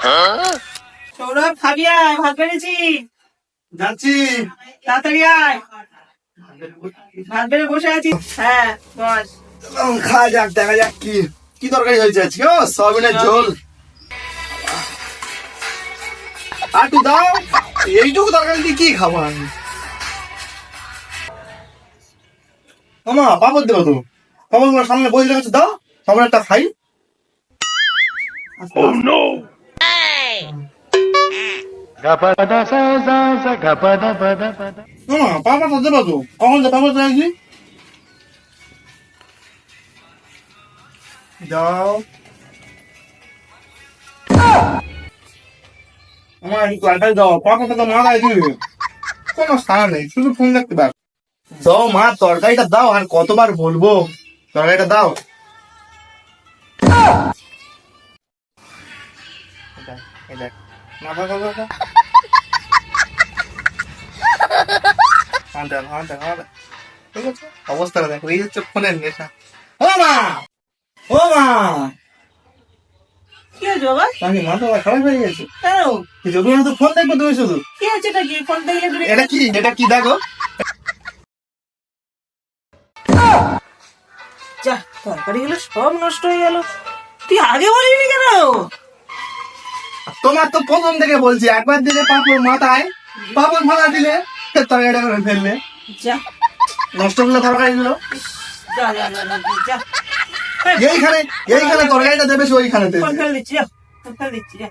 সৌরভ খাবি আয়, ভাত বেড়েছি, যাচ্ছি। তাড়াতাড়ি আয়। ভাত বেড়ে বসে আছি। হ্যাঁ বস। খাওয়া যাক, দেখা যাক কি কি তরকারি হয়েছে আজকে। ও সয়াবিনের ঝোল। আর একটু দাও, এইটুকু তরকারি দিয়ে কি খাবো আমি। আমা পাপড় দেবো তো, পাপড় গুলো সামনে বই রেখেছে, দাও সামনে একটা খাই। পাপড় দেবো তো, কখন পাপড় রাখছি, দাও। আমার একটু দাও, পাপড়টা তো মাথায় দিলে কোনো সারা নেই, শুধু ফোন দেখতে পার। দাও মা, তরকারিটা দাও, আর কতবার বলবো তরকারিটা দাও। অবস্থাটা দেখো, এই হচ্ছে ফোনের নেশা। ও মা, ও মা, কি হয়েছে বাবা? নাকি মাথা খারাপ হয়ে গেছে? কেন? তুমি তো ফোন দেখবো তুমি শুধু। কি হয়েছে? এটা কি ফোন দেখলে তুমি? এটা কি, এটা কি দেখো। যা, তরকারি গুলো সব নষ্ট হয়ে গেল। তুই আগে বলিনি কেন? তোমার তো প্রথম থেকে বলছি, একবার দিলে পাপড় মাথায়, পাপড় মাথা দিলে তরকারিটা করে ফেললে। যা, নষ্ট করলে তরকারি গুলো। যা যা যা যা, যা। এইখানে এইখানে তরকারিটা দেবে, ওইখানে ফোন ফেলে দিচ্ছি, যা, ফোন ফেলে দিচ্ছি, যা।